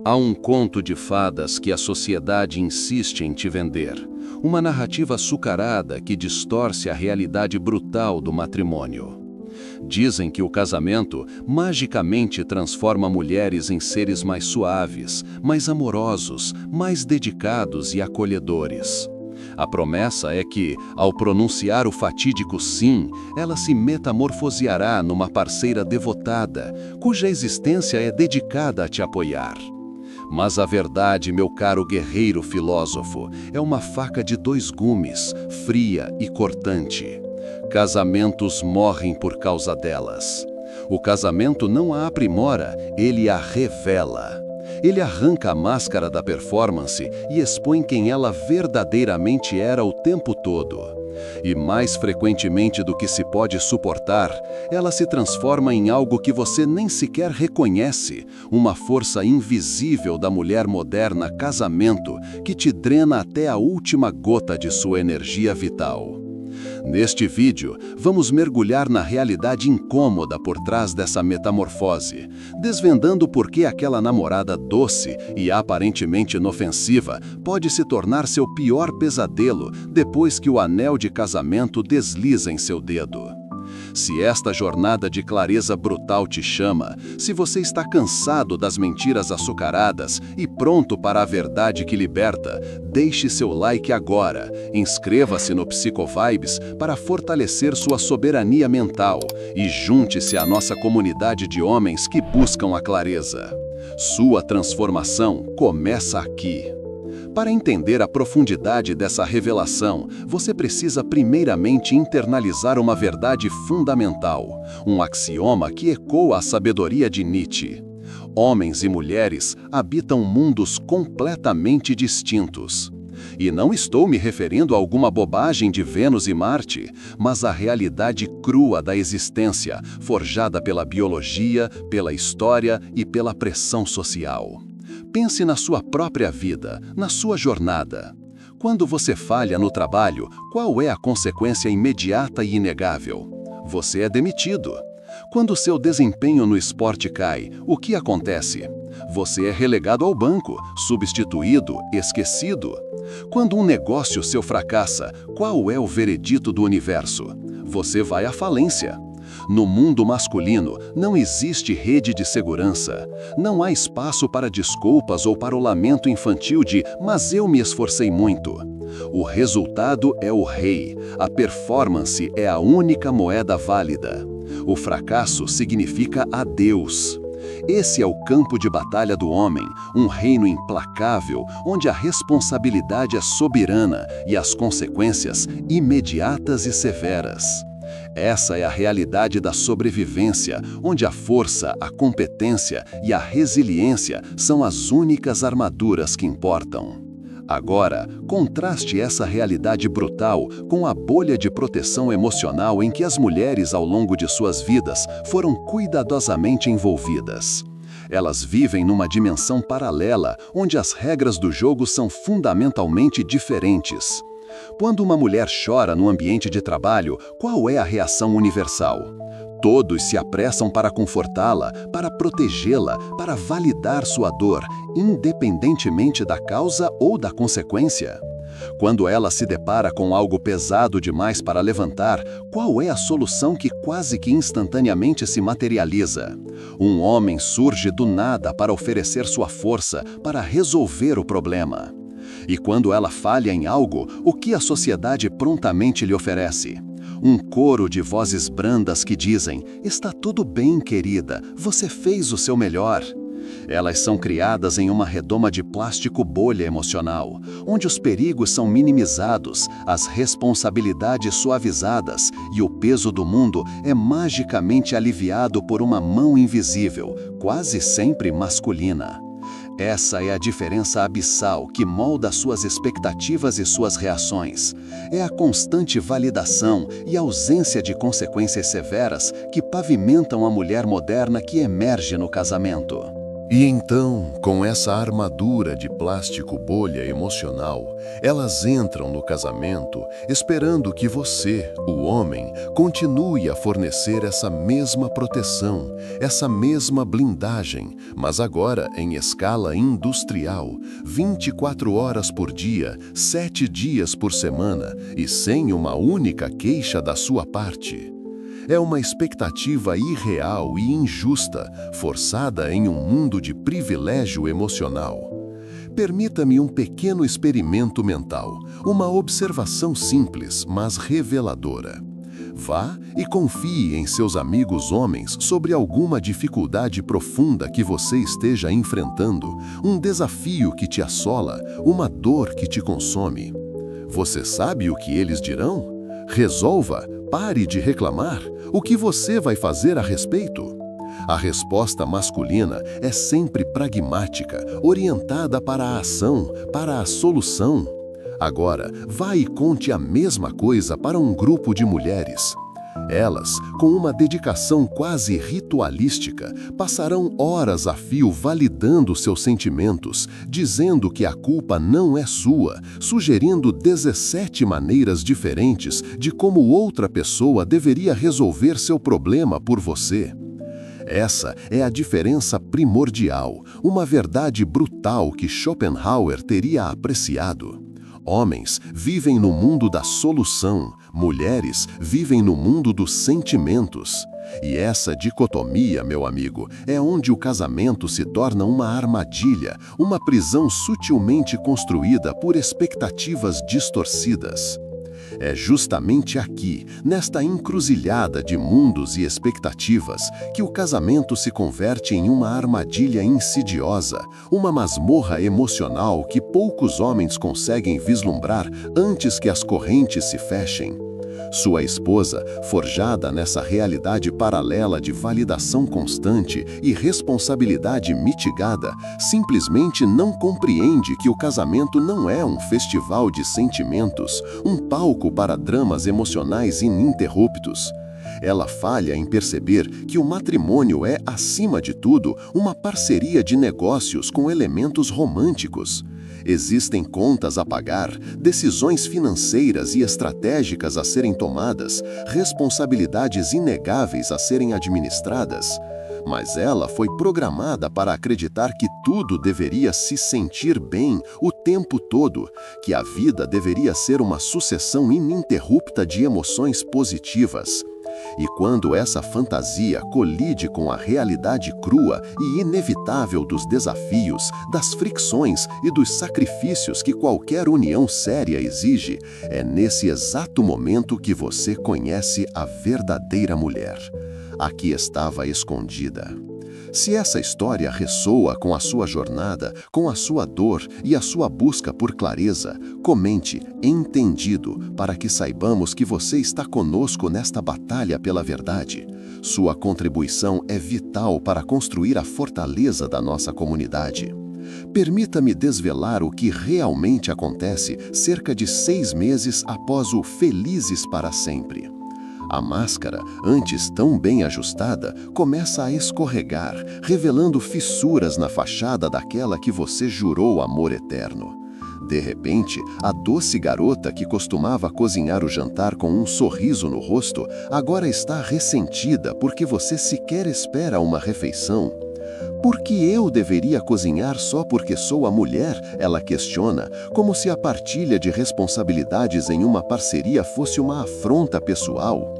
Há um conto de fadas que a sociedade insiste em te vender. Uma narrativa açucarada que distorce a realidade brutal do matrimônio. Dizem que o casamento magicamente transforma mulheres em seres mais suaves, mais amorosos, mais dedicados e acolhedores. A promessa é que, ao pronunciar o fatídico sim, ela se metamorfoseará numa parceira devotada, cuja existência é dedicada a te apoiar. Mas a verdade, meu caro guerreiro filósofo, é uma faca de dois gumes, fria e cortante. Casamentos morrem por causa delas. O casamento não a aprimora, ele a revela. Ele arranca a máscara da performance e expõe quem ela verdadeiramente era o tempo todo. E mais frequentemente do que se pode suportar, ela se transforma em algo que você nem sequer reconhece, uma força invisível da mulher moderna casamento que te drena até a última gota de sua energia vital. Neste vídeo, vamos mergulhar na realidade incômoda por trás dessa metamorfose, desvendando por que aquela namorada doce e aparentemente inofensiva pode se tornar seu pior pesadelo depois que o anel de casamento desliza em seu dedo. Se esta jornada de clareza brutal te chama, se você está cansado das mentiras açucaradas e pronto para a verdade que liberta, deixe seu like agora, inscreva-se no Psicovibes para fortalecer sua soberania mental e junte-se à nossa comunidade de homens que buscam a clareza. Sua transformação começa aqui. Para entender a profundidade dessa revelação, você precisa primeiramente internalizar uma verdade fundamental, um axioma que ecoa a sabedoria de Nietzsche. Homens e mulheres habitam mundos completamente distintos. E não estou me referindo a alguma bobagem de Vênus e Marte, mas à realidade crua da existência, forjada pela biologia, pela história e pela pressão social. Pense na sua própria vida, na sua jornada. Quando você falha no trabalho, qual é a consequência imediata e inegável? Você é demitido. Quando seu desempenho no esporte cai, o que acontece? Você é relegado ao banco, substituído, esquecido. Quando um negócio seu fracassa, qual é o veredito do universo? Você vai à falência. No mundo masculino, não existe rede de segurança. Não há espaço para desculpas ou para o lamento infantil de "mas eu me esforcei muito". O resultado é o rei. A performance é a única moeda válida. O fracasso significa adeus. Esse é o campo de batalha do homem, um reino implacável, onde a responsabilidade é soberana e as consequências imediatas e severas. Essa é a realidade da sobrevivência, onde a força, a competência e a resiliência são as únicas armaduras que importam. Agora, contraste essa realidade brutal com a bolha de proteção emocional em que as mulheres ao longo de suas vidas foram cuidadosamente envolvidas. Elas vivem numa dimensão paralela, onde as regras do jogo são fundamentalmente diferentes. Quando uma mulher chora no ambiente de trabalho, qual é a reação universal? Todos se apressam para confortá-la, para protegê-la, para validar sua dor, independentemente da causa ou da consequência. Quando ela se depara com algo pesado demais para levantar, qual é a solução que quase que instantaneamente se materializa? Um homem surge do nada para oferecer sua força, para resolver o problema. E quando ela falha em algo, o que a sociedade prontamente lhe oferece? Um coro de vozes brandas que dizem: "Está tudo bem, querida, você fez o seu melhor". Elas são criadas em uma redoma de plástico bolha emocional, onde os perigos são minimizados, as responsabilidades suavizadas e o peso do mundo é magicamente aliviado por uma mão invisível, quase sempre masculina. Essa é a diferença abissal que molda suas expectativas e suas reações. É a constante validação e ausência de consequências severas que pavimentam a mulher moderna que emerge no casamento. E então, com essa armadura de plástico bolha emocional, elas entram no casamento esperando que você, o homem, continue a fornecer essa mesma proteção, essa mesma blindagem, mas agora em escala industrial, 24 horas por dia, 7 dias por semana e sem uma única queixa da sua parte. É uma expectativa irreal e injusta, forçada em um mundo de privilégio emocional. Permita-me um pequeno experimento mental, uma observação simples, mas reveladora. Vá e confie em seus amigos homens sobre alguma dificuldade profunda que você esteja enfrentando, um desafio que te assola, uma dor que te consome. Você sabe o que eles dirão? Resolva, pare de reclamar. O que você vai fazer a respeito? A resposta masculina é sempre pragmática, orientada para a ação, para a solução. Agora, vá e conte a mesma coisa para um grupo de mulheres. Elas, com uma dedicação quase ritualística, passarão horas a fio validando seus sentimentos, dizendo que a culpa não é sua, sugerindo 17 maneiras diferentes de como outra pessoa deveria resolver seu problema por você. Essa é a diferença primordial, uma verdade brutal que Schopenhauer teria apreciado. Homens vivem no mundo da solução, mulheres vivem no mundo dos sentimentos. E essa dicotomia, meu amigo, é onde o casamento se torna uma armadilha, uma prisão sutilmente construída por expectativas distorcidas. É justamente aqui, nesta encruzilhada de mundos e expectativas, que o casamento se converte em uma armadilha insidiosa, uma masmorra emocional que poucos homens conseguem vislumbrar antes que as correntes se fechem. Sua esposa, forjada nessa realidade paralela de validação constante e responsabilidade mitigada, simplesmente não compreende que o casamento não é um festival de sentimentos, um palco para dramas emocionais ininterruptos. Ela falha em perceber que o matrimônio é, acima de tudo, uma parceria de negócios com elementos românticos. Existem contas a pagar, decisões financeiras e estratégicas a serem tomadas, responsabilidades inegáveis a serem administradas. Mas ela foi programada para acreditar que tudo deveria se sentir bem o tempo todo, que a vida deveria ser uma sucessão ininterrupta de emoções positivas. E quando essa fantasia colide com a realidade crua e inevitável dos desafios, das fricções e dos sacrifícios que qualquer união séria exige, é nesse exato momento que você conhece a verdadeira mulher. Aqui estava escondida. Se essa história ressoa com a sua jornada, com a sua dor e a sua busca por clareza, comente "entendido" para que saibamos que você está conosco nesta batalha pela verdade. Sua contribuição é vital para construir a fortaleza da nossa comunidade. Permita-me desvelar o que realmente acontece cerca de 6 meses após o Felizes para Sempre. A máscara, antes tão bem ajustada, começa a escorregar, revelando fissuras na fachada daquela que você jurou amor eterno. De repente, a doce garota que costumava cozinhar o jantar com um sorriso no rosto, agora está ressentida porque você sequer espera uma refeição. Por que eu deveria cozinhar só porque sou a mulher? Ela questiona, como se a partilha de responsabilidades em uma parceria fosse uma afronta pessoal.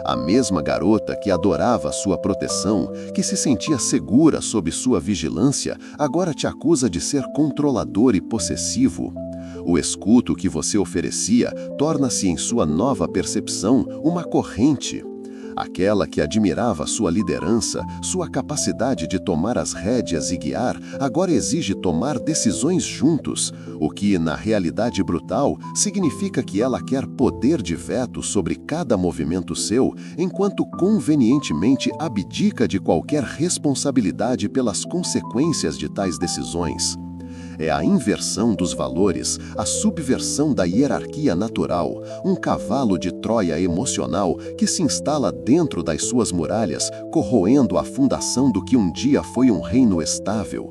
A mesma garota que adorava sua proteção, que se sentia segura sob sua vigilância, agora te acusa de ser controlador e possessivo. O escudo que você oferecia torna-se em sua nova percepção uma corrente. Aquela que admirava sua liderança, sua capacidade de tomar as rédeas e guiar, agora exige tomar decisões juntos, o que, na realidade brutal, significa que ela quer poder de veto sobre cada movimento seu, enquanto convenientemente abdica de qualquer responsabilidade pelas consequências de tais decisões. É a inversão dos valores, a subversão da hierarquia natural, um cavalo de Troia emocional que se instala dentro das suas muralhas, corroendo a fundação do que um dia foi um reino estável.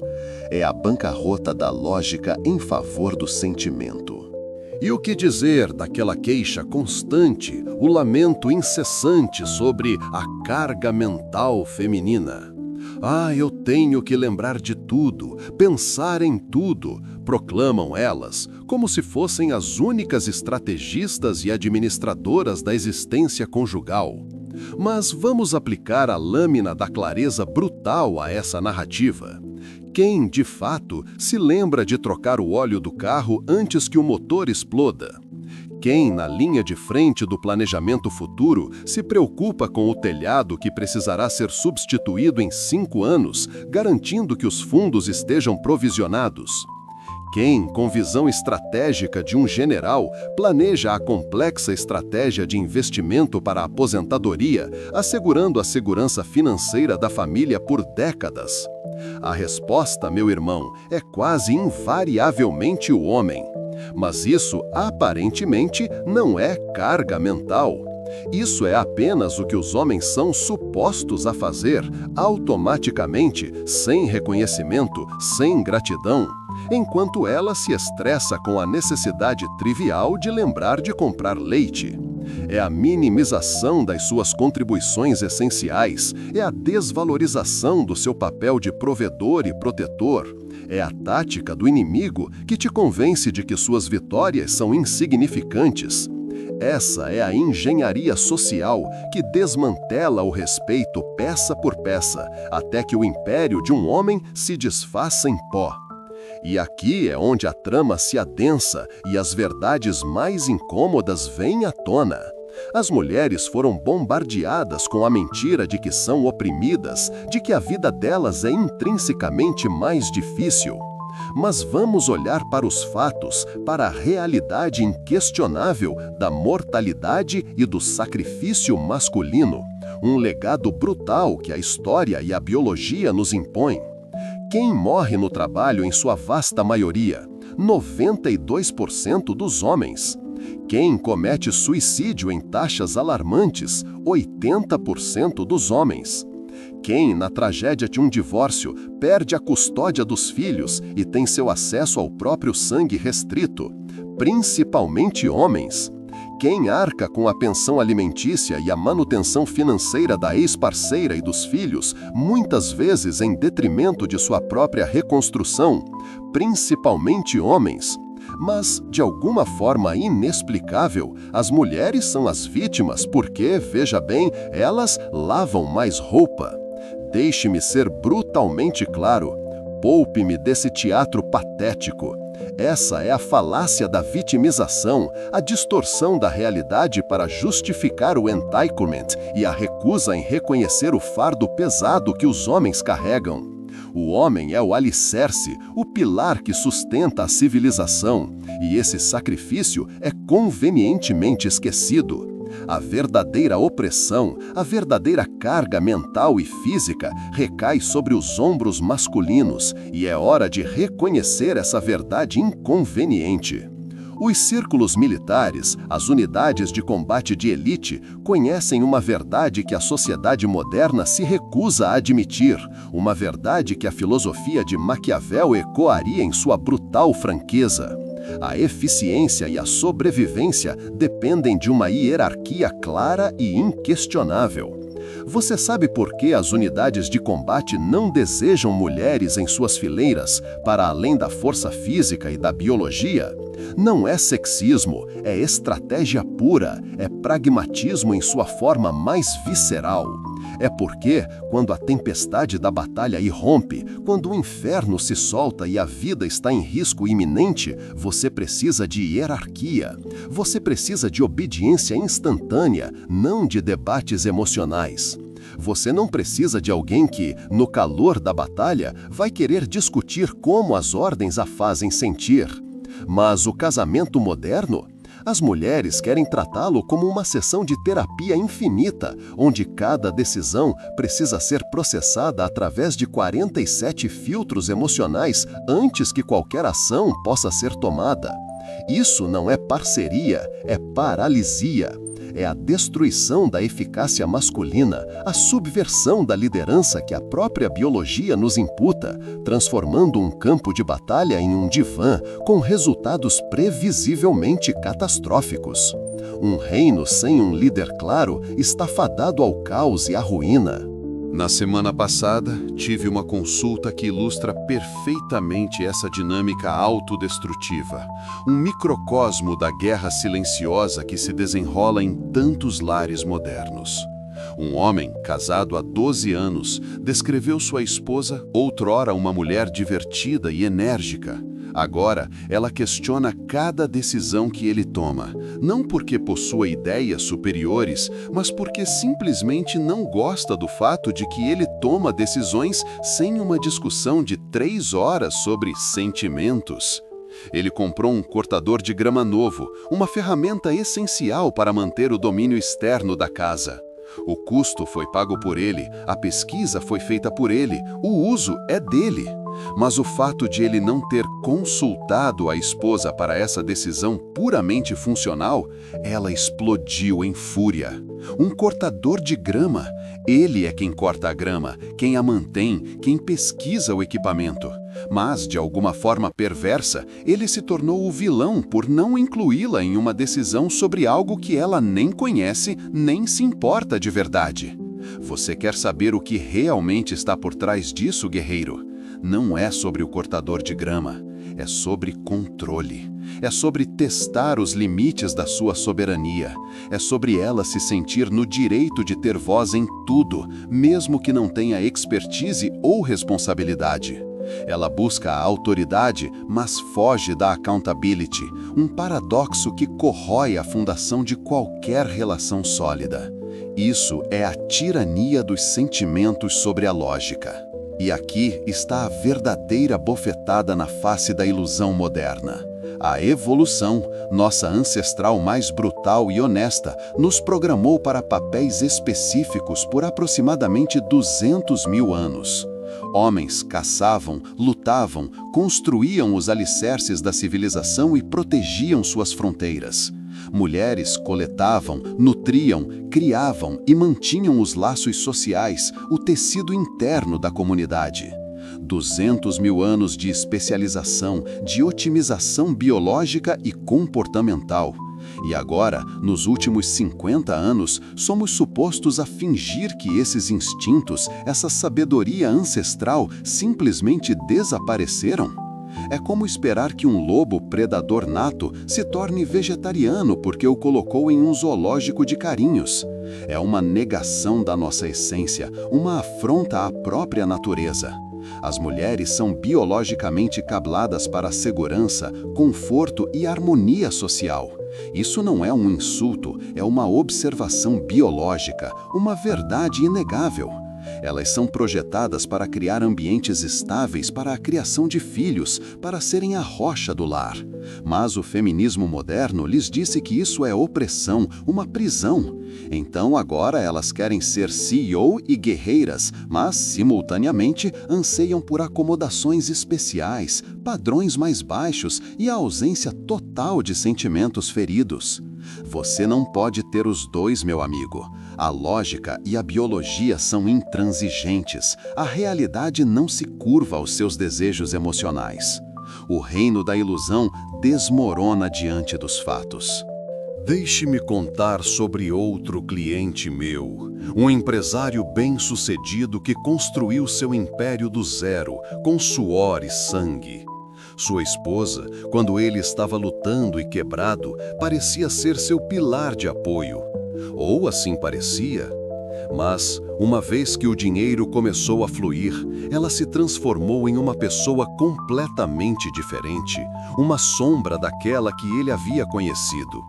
É a bancarrota da lógica em favor do sentimento. E o que dizer daquela queixa constante, o lamento incessante sobre a carga mental feminina? Ah, eu tenho que lembrar de tudo, pensar em tudo, proclamam elas, como se fossem as únicas estrategistas e administradoras da existência conjugal. Mas vamos aplicar a lâmina da clareza brutal a essa narrativa. Quem, de fato, se lembra de trocar o óleo do carro antes que o motor exploda? Quem, na linha de frente do planejamento futuro, se preocupa com o telhado que precisará ser substituído em 5 anos, garantindo que os fundos estejam provisionados? Quem, com visão estratégica de um general, planeja a complexa estratégia de investimento para a aposentadoria, assegurando a segurança financeira da família por décadas? A resposta, meu irmão, é quase invariavelmente o homem. Mas isso, aparentemente, não é carga mental. Isso é apenas o que os homens são supostos a fazer, automaticamente, sem reconhecimento, sem gratidão, enquanto ela se estressa com a necessidade trivial de lembrar de comprar leite. É a minimização das suas contribuições essenciais, é a desvalorização do seu papel de provedor e protetor. É a tática do inimigo que te convence de que suas vitórias são insignificantes. Essa é a engenharia social que desmantela o respeito peça por peça, até que o império de um homem se desfaça em pó. E aqui é onde a trama se adensa e as verdades mais incômodas vêm à tona. As mulheres foram bombardeadas com a mentira de que são oprimidas, de que a vida delas é intrinsecamente mais difícil. Mas vamos olhar para os fatos, para a realidade inquestionável da mortalidade e do sacrifício masculino, um legado brutal que a história e a biologia nos impõem. Quem morre no trabalho em sua vasta maioria? 92% dos homens. Quem comete suicídio em taxas alarmantes? 80% dos homens. Quem, na tragédia de um divórcio, perde a custódia dos filhos e tem seu acesso ao próprio sangue restrito? Principalmente homens. Quem arca com a pensão alimentícia e a manutenção financeira da ex-parceira e dos filhos, muitas vezes em detrimento de sua própria reconstrução? Principalmente homens. Mas, de alguma forma inexplicável, as mulheres são as vítimas porque, veja bem, elas lavam mais roupa. Deixe-me ser brutalmente claro. Poupe-me desse teatro patético. Essa é a falácia da vitimização, a distorção da realidade para justificar o entitlement e a recusa em reconhecer o fardo pesado que os homens carregam. O homem é o alicerce, o pilar que sustenta a civilização, e esse sacrifício é convenientemente esquecido. A verdadeira opressão, a verdadeira carga mental e física recai sobre os ombros masculinos, e é hora de reconhecer essa verdade inconveniente. Os círculos militares, as unidades de combate de elite, conhecem uma verdade que a sociedade moderna se recusa a admitir, uma verdade que a filosofia de Maquiavel ecoaria em sua brutal franqueza. A eficiência e a sobrevivência dependem de uma hierarquia clara e inquestionável. Você sabe por que as unidades de combate não desejam mulheres em suas fileiras, para além da força física e da biologia? Não é sexismo, é estratégia pura, é pragmatismo em sua forma mais visceral. É porque, quando a tempestade da batalha irrompe, quando o inferno se solta e a vida está em risco iminente, você precisa de hierarquia. Você precisa de obediência instantânea, não de debates emocionais. Você não precisa de alguém que, no calor da batalha, vai querer discutir como as ordens a fazem sentir. Mas o casamento moderno? As mulheres querem tratá-lo como uma sessão de terapia infinita, onde cada decisão precisa ser processada através de 47 filtros emocionais antes que qualquer ação possa ser tomada. Isso não é parceria, é paralisia. É a destruição da eficácia masculina, a subversão da liderança que a própria biologia nos imputa, transformando um campo de batalha em um divã com resultados previsivelmente catastróficos. Um reino sem um líder claro está fadado ao caos e à ruína. Na semana passada, tive uma consulta que ilustra perfeitamente essa dinâmica autodestrutiva, um microcosmo da guerra silenciosa que se desenrola em tantos lares modernos. Um homem, casado há 12 anos, descreveu sua esposa, outrora uma mulher divertida e enérgica. Agora, ela questiona cada decisão que ele toma, não porque possua ideias superiores, mas porque simplesmente não gosta do fato de que ele toma decisões sem uma discussão de 3 horas sobre sentimentos. Ele comprou um cortador de grama novo, uma ferramenta essencial para manter o domínio externo da casa. O custo foi pago por ele, a pesquisa foi feita por ele, o uso é dele. Mas o fato de ele não ter consultado a esposa para essa decisão puramente funcional, ela explodiu em fúria. Um cortador de grama. Ele é quem corta a grama, quem a mantém, quem pesquisa o equipamento. Mas, de alguma forma perversa, ele se tornou o vilão por não incluí-la em uma decisão sobre algo que ela nem conhece, nem se importa de verdade. Você quer saber o que realmente está por trás disso, guerreiro? Não é sobre o cortador de grama, é sobre controle. É sobre testar os limites da sua soberania. É sobre ela se sentir no direito de ter voz em tudo, mesmo que não tenha expertise ou responsabilidade. Ela busca a autoridade, mas foge da accountability, um paradoxo que corrói a fundação de qualquer relação sólida. Isso é a tirania dos sentimentos sobre a lógica. E aqui está a verdadeira bofetada na face da ilusão moderna. A evolução, nossa ancestral mais brutal e honesta, nos programou para papéis específicos por aproximadamente 200 mil anos. Homens caçavam, lutavam, construíam os alicerces da civilização e protegiam suas fronteiras. Mulheres coletavam, nutriam, criavam e mantinham os laços sociais, o tecido interno da comunidade. 200 mil anos de especialização, de otimização biológica e comportamental. E agora, nos últimos 50 anos, somos supostos a fingir que esses instintos, essa sabedoria ancestral, simplesmente desapareceram? É como esperar que um lobo predador nato se torne vegetariano porque o colocou em um zoológico de carinhos. É uma negação da nossa essência, uma afronta à própria natureza. As mulheres são biologicamente cabladas para a segurança, conforto e harmonia social. Isso não é um insulto, é uma observação biológica, uma verdade inegável. Elas são projetadas para criar ambientes estáveis para a criação de filhos, para serem a rocha do lar. Mas o feminismo moderno lhes disse que isso é opressão, uma prisão. Então agora elas querem ser CEO e guerreiras, mas, simultaneamente, anseiam por acomodações especiais, padrões mais baixos e a ausência total de sentimentos feridos. Você não pode ter os dois, meu amigo. A lógica e a biologia são intransigentes. A realidade não se curva aos seus desejos emocionais. O reino da ilusão desmorona diante dos fatos. Deixe-me contar sobre outro cliente meu, um empresário bem-sucedido que construiu seu império do zero, com suor e sangue. Sua esposa, quando ele estava lutando e quebrado, parecia ser seu pilar de apoio. Ou assim parecia. Mas, uma vez que o dinheiro começou a fluir, ela se transformou em uma pessoa completamente diferente, uma sombra daquela que ele havia conhecido.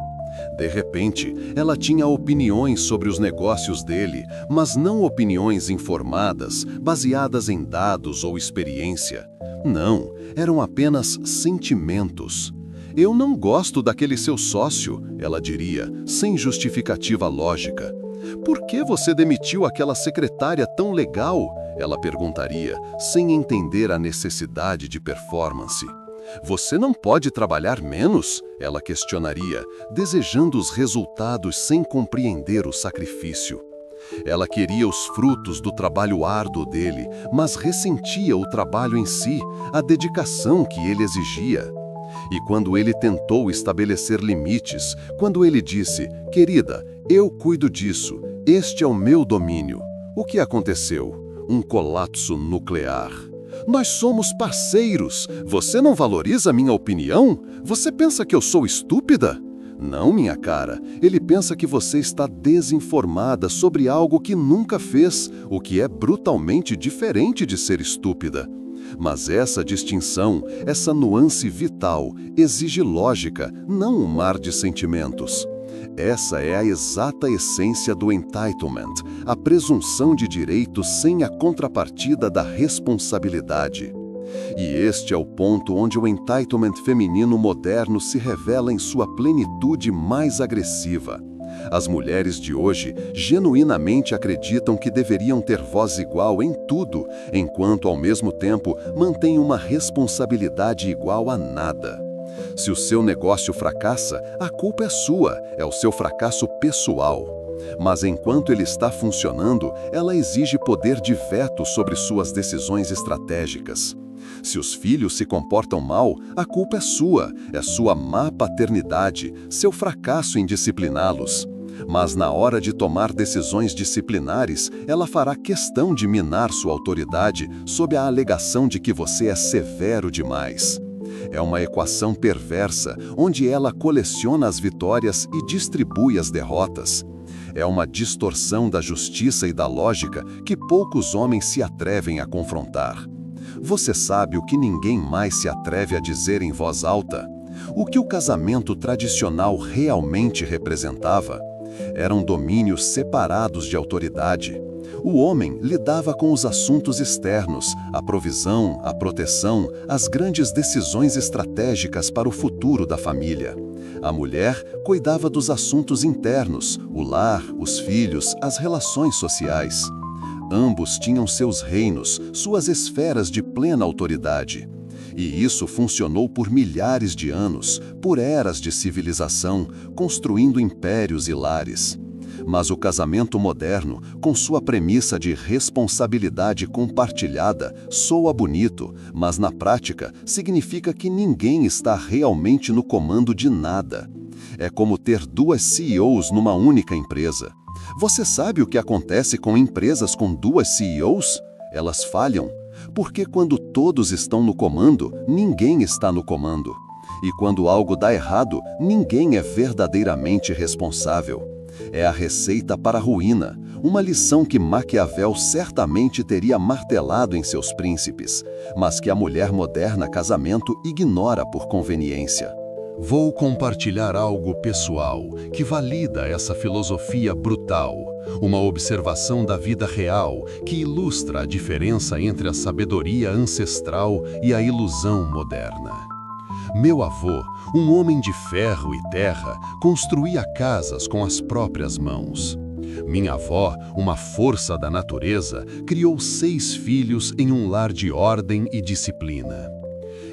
De repente, ela tinha opiniões sobre os negócios dele, mas não opiniões informadas, baseadas em dados ou experiência. Não, eram apenas sentimentos. Eu não gosto daquele seu sócio, ela diria, sem justificativa lógica. Por que você demitiu aquela secretária tão legal? Ela perguntaria, sem entender a necessidade de performance. Você não pode trabalhar menos? Ela questionaria, desejando os resultados sem compreender o sacrifício. Ela queria os frutos do trabalho árduo dele, mas ressentia o trabalho em si, a dedicação que ele exigia. E quando ele tentou estabelecer limites, quando ele disse, querida, eu cuido disso, este é o meu domínio, o que aconteceu? Um colapso nuclear. Nós somos parceiros. Você não valoriza minha opinião? Você pensa que eu sou estúpida? Não, minha cara. Ele pensa que você está desinformada sobre algo que nunca fez, o que é brutalmente diferente de ser estúpida. Mas essa distinção, essa nuance vital, exige lógica, não um mar de sentimentos. Essa é a exata essência do entitlement, a presunção de direito sem a contrapartida da responsabilidade. E este é o ponto onde o entitlement feminino moderno se revela em sua plenitude mais agressiva. As mulheres de hoje genuinamente acreditam que deveriam ter voz igual em tudo, enquanto ao mesmo tempo mantêm uma responsabilidade igual a nada. Se o seu negócio fracassa, a culpa é sua, é o seu fracasso pessoal. Mas enquanto ele está funcionando, ela exige poder de veto sobre suas decisões estratégicas. Se os filhos se comportam mal, a culpa é sua má paternidade, seu fracasso em discipliná-los. Mas na hora de tomar decisões disciplinares, ela fará questão de minar sua autoridade sob a alegação de que você é severo demais. É uma equação perversa, onde ela coleciona as vitórias e distribui as derrotas. É uma distorção da justiça e da lógica que poucos homens se atrevem a confrontar. Você sabe o que ninguém mais se atreve a dizer em voz alta? O que o casamento tradicional realmente representava? Eram domínios separados de autoridade. O homem lidava com os assuntos externos, a provisão, a proteção, as grandes decisões estratégicas para o futuro da família. A mulher cuidava dos assuntos internos, o lar, os filhos, as relações sociais. Ambos tinham seus reinos, suas esferas de plena autoridade. E isso funcionou por milhares de anos, por eras de civilização, construindo impérios e lares. Mas o casamento moderno, com sua premissa de responsabilidade compartilhada, soa bonito, mas na prática significa que ninguém está realmente no comando de nada. É como ter duas CEOs numa única empresa. Você sabe o que acontece com empresas com duas CEOs? Elas falham, porque quando todos estão no comando, ninguém está no comando. E quando algo dá errado, ninguém é verdadeiramente responsável. É a receita para a ruína, uma lição que Maquiavel certamente teria martelado em seus príncipes, mas que a mulher moderna casamento ignora por conveniência. Vou compartilhar algo pessoal que valida essa filosofia brutal, uma observação da vida real que ilustra a diferença entre a sabedoria ancestral e a ilusão moderna. Meu avô, um homem de ferro e terra, construía casas com as próprias mãos. Minha avó, uma força da natureza, criou 6 filhos em um lar de ordem e disciplina.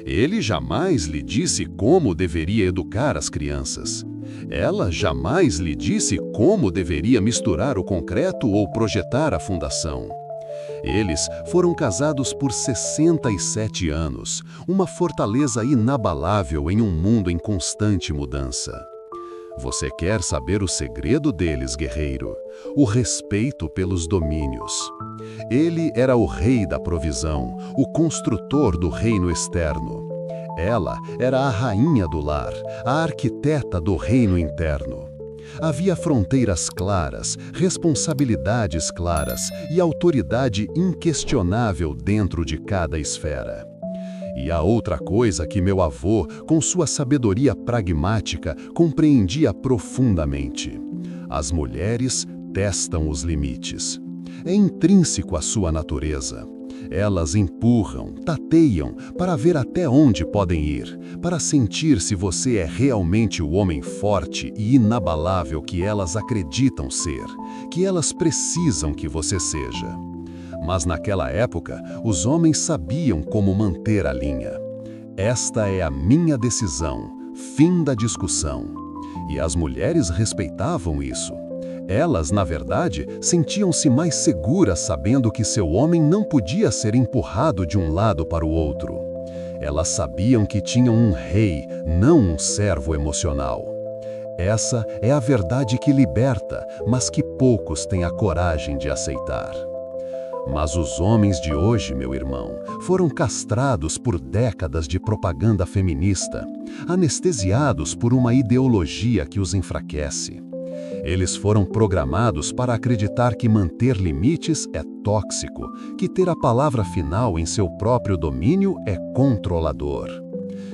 Ele jamais lhe disse como deveria educar as crianças. Ela jamais lhe disse como deveria misturar o concreto ou projetar a fundação. Eles foram casados por 67 anos, uma fortaleza inabalável em um mundo em constante mudança. Você quer saber o segredo deles, guerreiro? O respeito pelos domínios. Ele era o rei da provisão, o construtor do reino externo. Ela era a rainha do lar, a arquiteta do reino interno. Havia fronteiras claras, responsabilidades claras e autoridade inquestionável dentro de cada esfera. E a outra coisa que meu avô, com sua sabedoria pragmática, compreendia profundamente: as mulheres testam os limites. É intrínseco à sua natureza. Elas empurram, tateiam, para ver até onde podem ir, para sentir se você é realmente o homem forte e inabalável que elas acreditam ser, que elas precisam que você seja. Mas naquela época, os homens sabiam como manter a linha. Esta é a minha decisão, fim da discussão. E as mulheres respeitavam isso. Elas, na verdade, sentiam-se mais seguras sabendo que seu homem não podia ser empurrado de um lado para o outro. Elas sabiam que tinham um rei, não um servo emocional. Essa é a verdade que liberta, mas que poucos têm a coragem de aceitar. Mas os homens de hoje, meu irmão, foram castrados por décadas de propaganda feminista, anestesiados por uma ideologia que os enfraquece. Eles foram programados para acreditar que manter limites é tóxico, que ter a palavra final em seu próprio domínio é controlador.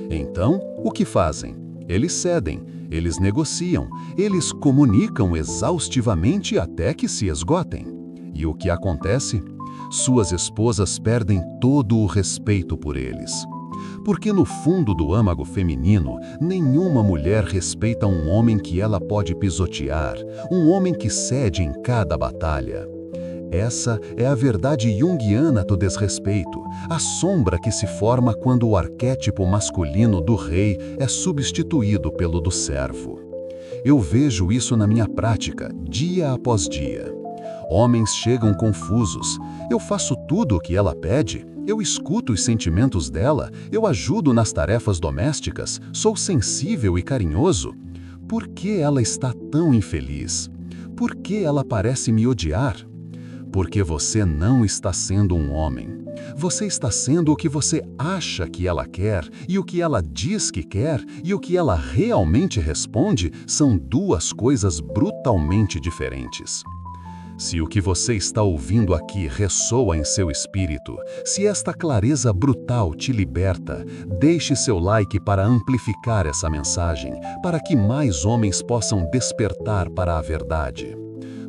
Então, o que fazem? Eles cedem, eles negociam, eles comunicam exaustivamente até que se esgotem. E o que acontece? Suas esposas perdem todo o respeito por eles. Porque no fundo do âmago feminino, nenhuma mulher respeita um homem que ela pode pisotear, um homem que cede em cada batalha. Essa é a verdade junguiana do desrespeito, a sombra que se forma quando o arquétipo masculino do rei é substituído pelo do servo. Eu vejo isso na minha prática, dia após dia. Homens chegam confusos. Eu faço tudo o que ela pede. Eu escuto os sentimentos dela, eu ajudo nas tarefas domésticas, sou sensível e carinhoso. Por que ela está tão infeliz? Por que ela parece me odiar? Porque você não está sendo um homem. Você está sendo o que você acha que ela quer, e o que ela diz que quer, e o que ela realmente responde são duas coisas brutalmente diferentes. Se o que você está ouvindo aqui ressoa em seu espírito, se esta clareza brutal te liberta, deixe seu like para amplificar essa mensagem, para que mais homens possam despertar para a verdade.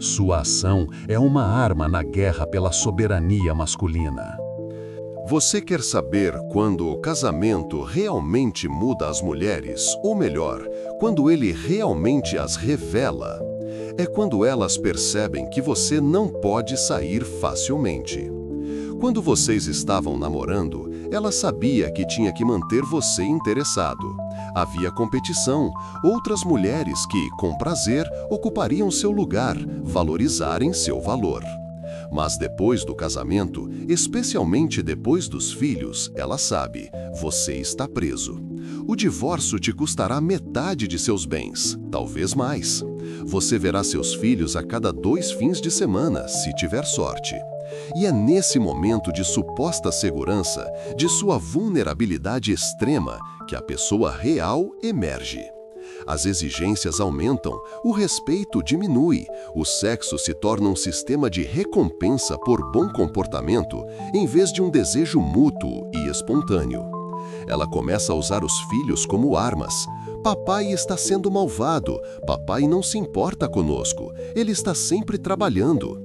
Sua ação é uma arma na guerra pela soberania masculina. Você quer saber quando o casamento realmente muda as mulheres, ou melhor, quando ele realmente as revela? É quando elas percebem que você não pode sair facilmente. Quando vocês estavam namorando, ela sabia que tinha que manter você interessado. Havia competição, outras mulheres que, com prazer, ocupariam seu lugar, valorizarem seu valor. Mas depois do casamento, especialmente depois dos filhos, ela sabe, você está preso. O divórcio te custará metade de seus bens, talvez mais. Você verá seus filhos a cada 2 fins de semana, se tiver sorte. E é nesse momento de suposta segurança, de sua vulnerabilidade extrema, que a pessoa real emerge. As exigências aumentam, o respeito diminui, o sexo se torna um sistema de recompensa por bom comportamento, em vez de um desejo mútuo e espontâneo. Ela começa a usar os filhos como armas. Papai está sendo malvado, papai não se importa conosco, ele está sempre trabalhando.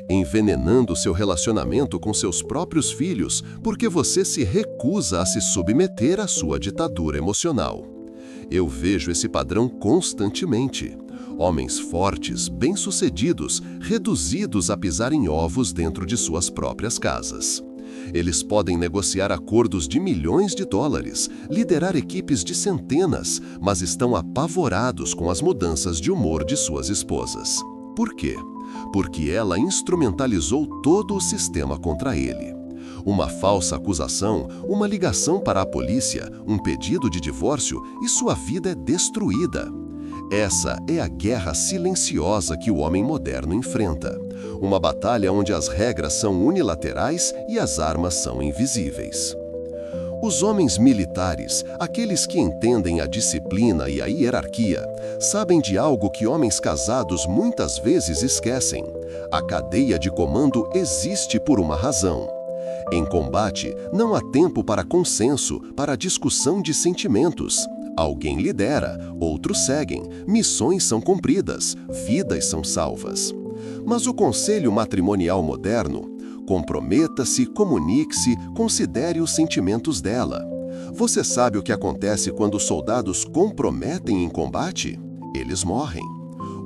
Envenenando seu relacionamento com seus próprios filhos, porque você se recusa a se submeter à sua ditadura emocional. Eu vejo esse padrão constantemente. Homens fortes, bem-sucedidos, reduzidos a pisar em ovos dentro de suas próprias casas. Eles podem negociar acordos de milhões de dólares, liderar equipes de centenas, mas estão apavorados com as mudanças de humor de suas esposas. Por quê? Porque ela instrumentalizou todo o sistema contra ele. Uma falsa acusação, uma ligação para a polícia, um pedido de divórcio e sua vida é destruída. Essa é a guerra silenciosa que o homem moderno enfrenta. Uma batalha onde as regras são unilaterais e as armas são invisíveis. Os homens militares, aqueles que entendem a disciplina e a hierarquia, sabem de algo que homens casados muitas vezes esquecem. A cadeia de comando existe por uma razão. Em combate, não há tempo para consenso, para discussão de sentimentos. Alguém lidera, outros seguem, missões são cumpridas, vidas são salvas. Mas o conselho matrimonial moderno, Comprometa-se, comunique-se, considere os sentimentos dela. Você sabe o que acontece quando os soldados comprometem em combate? Eles morrem.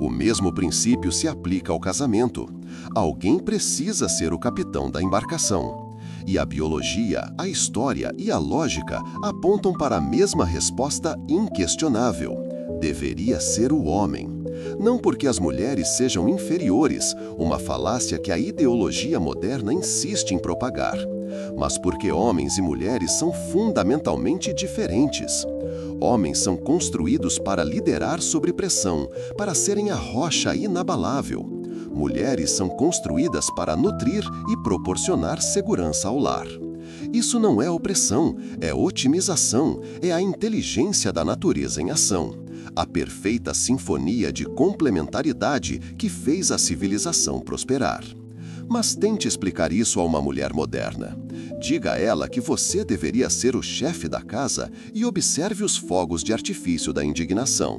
O mesmo princípio se aplica ao casamento. Alguém precisa ser o capitão da embarcação. E a biologia, a história e a lógica apontam para a mesma resposta inquestionável. Deveria ser o homem. Não porque as mulheres sejam inferiores, uma falácia que a ideologia moderna insiste em propagar, mas porque homens e mulheres são fundamentalmente diferentes. Homens são construídos para liderar sob pressão, para serem a rocha inabalável. Mulheres são construídas para nutrir e proporcionar segurança ao lar. Isso não é opressão, é otimização, é a inteligência da natureza em ação. A perfeita sinfonia de complementaridade que fez a civilização prosperar. Mas tente explicar isso a uma mulher moderna. Diga a ela que você deveria ser o chefe da casa e observe os fogos de artifício da indignação.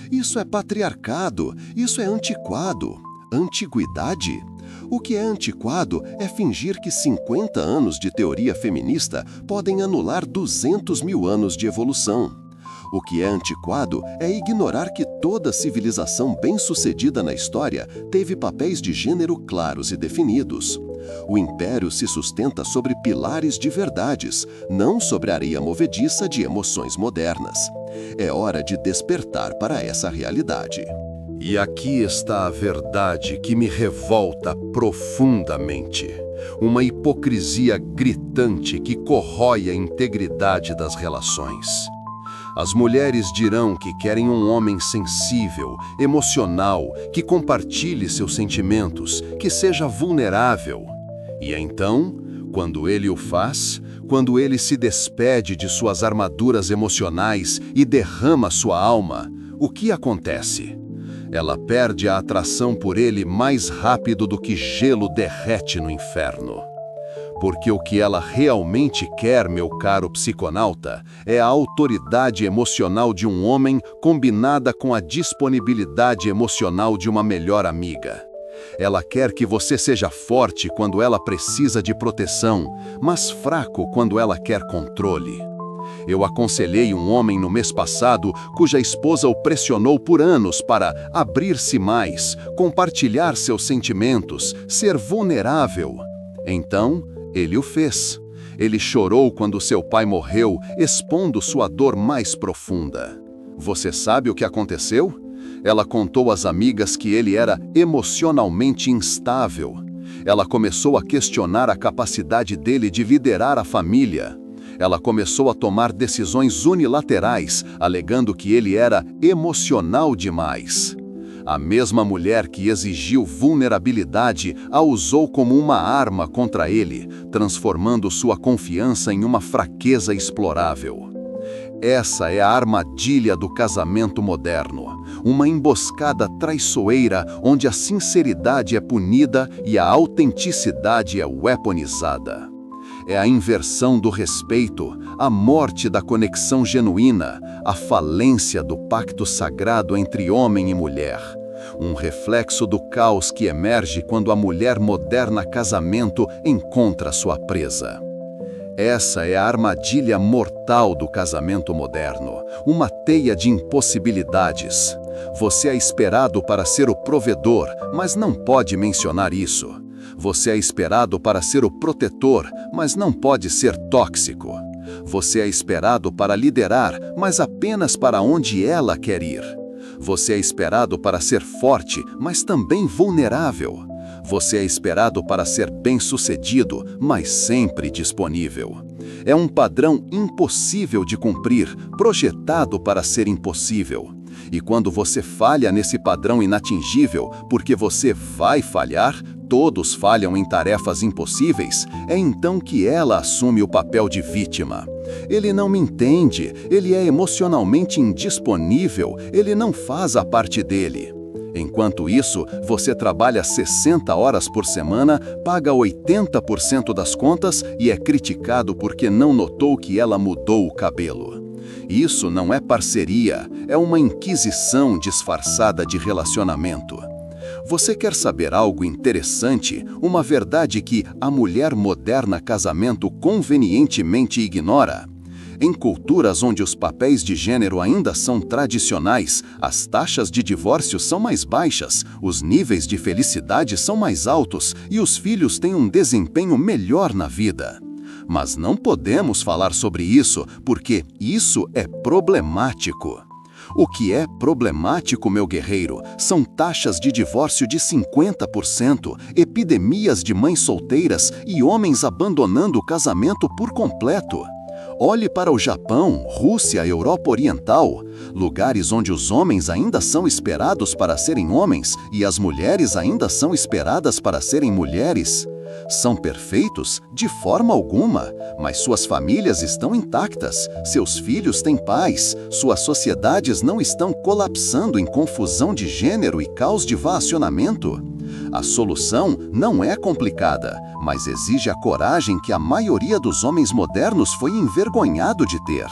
Isso é patriarcado, isso é antiquado. Antiguidade? O que é antiquado é fingir que 50 anos de teoria feminista podem anular 200 mil anos de evolução. O que é antiquado é ignorar que toda civilização bem-sucedida na história teve papéis de gênero claros e definidos. O império se sustenta sobre pilares de verdades, não sobre areia movediça de emoções modernas. É hora de despertar para essa realidade. E aqui está a verdade que me revolta profundamente. Uma hipocrisia gritante que corrói a integridade das relações. As mulheres dirão que querem um homem sensível, emocional, que compartilhe seus sentimentos, que seja vulnerável. E então, quando ele o faz, quando ele se despede de suas armaduras emocionais e derrama sua alma, o que acontece? Ela perde a atração por ele mais rápido do que gelo derrete no inferno. Porque o que ela realmente quer, meu caro psiconauta, é a autoridade emocional de um homem combinada com a disponibilidade emocional de uma melhor amiga. Ela quer que você seja forte quando ela precisa de proteção, mas fraco quando ela quer controle. Eu aconselhei um homem no mês passado cuja esposa o pressionou por anos para abrir-se mais, compartilhar seus sentimentos, ser vulnerável. Então, ele o fez. Ele chorou quando seu pai morreu, expondo sua dor mais profunda. Você sabe o que aconteceu? Ela contou às amigas que ele era emocionalmente instável. Ela começou a questionar a capacidade dele de liderar a família. Ela começou a tomar decisões unilaterais, alegando que ele era emocional demais. A mesma mulher que exigiu vulnerabilidade a usou como uma arma contra ele, transformando sua confiança em uma fraqueza explorável. Essa é a armadilha do casamento moderno, uma emboscada traiçoeira onde a sinceridade é punida e a autenticidade é weaponizada. É a inversão do respeito, a morte da conexão genuína, a falência do pacto sagrado entre homem e mulher. Um reflexo do caos que emerge quando a mulher moderna casamento encontra sua presa. Essa é a armadilha mortal do casamento moderno, uma teia de impossibilidades. Você é esperado para ser o provedor, mas não pode mencionar isso. Você é esperado para ser o protetor, mas não pode ser tóxico. Você é esperado para liderar, mas apenas para onde ela quer ir. Você é esperado para ser forte, mas também vulnerável. Você é esperado para ser bem-sucedido, mas sempre disponível. É um padrão impossível de cumprir, projetado para ser impossível. E quando você falha nesse padrão inatingível, porque você vai falhar, todos falham em tarefas impossíveis, é então que ela assume o papel de vítima. Ele não me entende, ele é emocionalmente indisponível, ele não faz a parte dele. Enquanto isso, você trabalha 60 horas por semana, paga 80% das contas e é criticado porque não notou que ela mudou o cabelo. Isso não é parceria, é uma inquisição disfarçada de relacionamento. Você quer saber algo interessante? Uma verdade que a mulher moderna casamento convenientemente ignora? Em culturas onde os papéis de gênero ainda são tradicionais, as taxas de divórcio são mais baixas, os níveis de felicidade são mais altos e os filhos têm um desempenho melhor na vida. Mas não podemos falar sobre isso porque isso é problemático. O que é problemático, meu guerreiro, são taxas de divórcio de 50%, epidemias de mães solteiras e homens abandonando o casamento por completo. Olhe para o Japão, Rússia, Europa Oriental, lugares onde os homens ainda são esperados para serem homens e as mulheres ainda são esperadas para serem mulheres. São perfeitos? De forma alguma, mas suas famílias estão intactas, seus filhos têm paz, suas sociedades não estão colapsando em confusão de gênero e caos de vacionamento. A solução não é complicada, mas exige a coragem que a maioria dos homens modernos foi envergonhado de ter.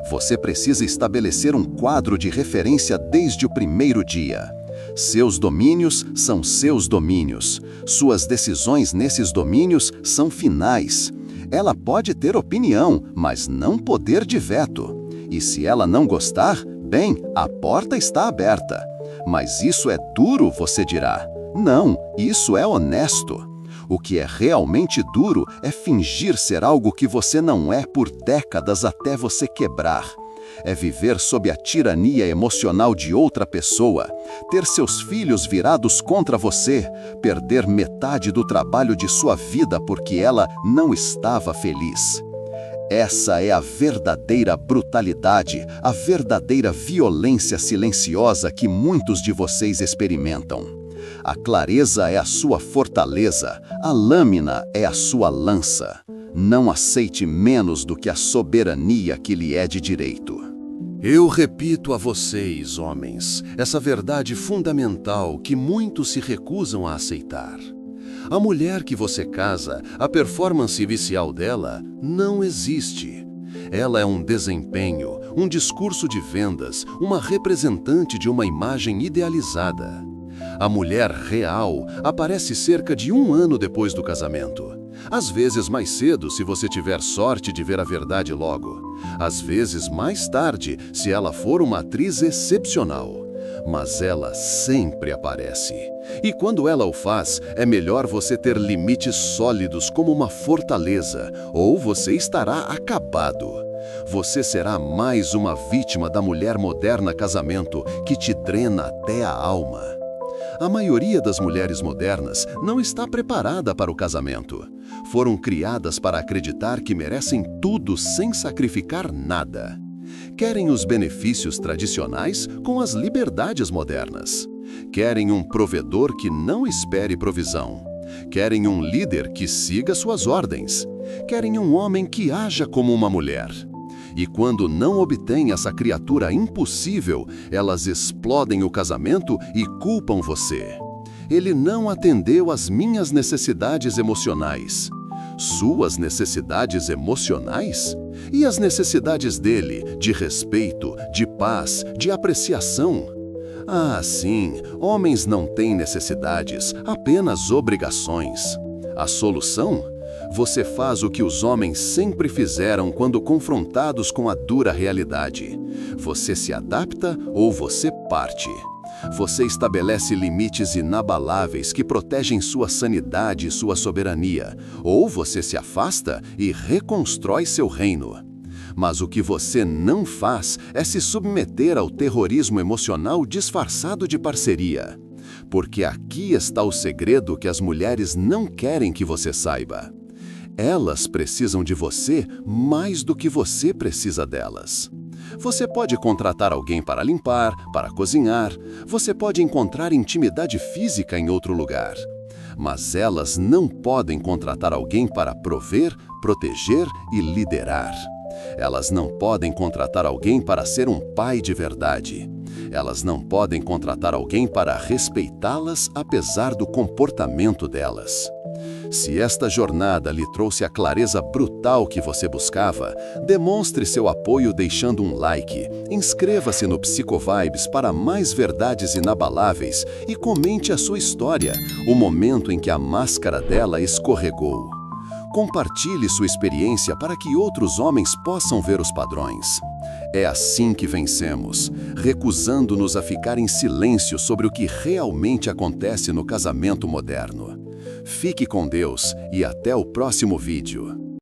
Você precisa estabelecer um quadro de referência desde o primeiro dia. Seus domínios são seus domínios. Suas decisões nesses domínios são finais. Ela pode ter opinião, mas não poder de veto. E se ela não gostar, bem, a porta está aberta. Mas isso é duro, você dirá. Não, isso é honesto. O que é realmente duro é fingir ser algo que você não é por décadas até você quebrar. É viver sob a tirania emocional de outra pessoa, ter seus filhos virados contra você, perder metade do trabalho de sua vida porque ela não estava feliz. Essa é a verdadeira brutalidade, a verdadeira violência silenciosa que muitos de vocês experimentam. A clareza é a sua fortaleza, a lâmina é a sua lança. Não aceite menos do que a soberania que lhe é de direito. Eu repito a vocês, homens, essa verdade fundamental que muitos se recusam a aceitar. A mulher que você casa, a performance vicial dela não existe. Ela é um desempenho, um discurso de vendas, uma representante de uma imagem idealizada. A mulher real aparece cerca de 1 ano depois do casamento. Às vezes mais cedo, se você tiver sorte de ver a verdade logo. Às vezes mais tarde, se ela for uma atriz excepcional. Mas ela sempre aparece. E quando ela o faz, é melhor você ter limites sólidos como uma fortaleza, ou você estará acabado. Você será mais uma vítima da mulher moderna casamento que te drena até a alma. A maioria das mulheres modernas não está preparada para o casamento. Foram criadas para acreditar que merecem tudo sem sacrificar nada. Querem os benefícios tradicionais com as liberdades modernas. Querem um provedor que não espere provisão. Querem um líder que siga suas ordens. Querem um homem que haja como uma mulher. E quando não obtêm essa criatura impossível, elas explodem o casamento e culpam você. Ele não atendeu às minhas necessidades emocionais. Suas necessidades emocionais? E as necessidades dele, de respeito, de paz, de apreciação? Ah, sim, homens não têm necessidades, apenas obrigações. A solução? Você faz o que os homens sempre fizeram quando confrontados com a dura realidade. Você se adapta ou você parte. Você estabelece limites inabaláveis que protegem sua sanidade e sua soberania, ou você se afasta e reconstrói seu reino. Mas o que você não faz é se submeter ao terrorismo emocional disfarçado de parceria. Porque aqui está o segredo que as mulheres não querem que você saiba. Elas precisam de você mais do que você precisa delas. Você pode contratar alguém para limpar, para cozinhar, você pode encontrar intimidade física em outro lugar. Mas elas não podem contratar alguém para prover, proteger e liderar. Elas não podem contratar alguém para ser um pai de verdade. Elas não podem contratar alguém para respeitá-las apesar do comportamento delas. Se esta jornada lhe trouxe a clareza brutal que você buscava, demonstre seu apoio deixando um like, inscreva-se no Psicovibes para mais verdades inabaláveis e comente a sua história, o momento em que a máscara dela escorregou. Compartilhe sua experiência para que outros homens possam ver os padrões. É assim que vencemos, recusando-nos a ficar em silêncio sobre o que realmente acontece no casamento moderno. Fique com Deus e até o próximo vídeo.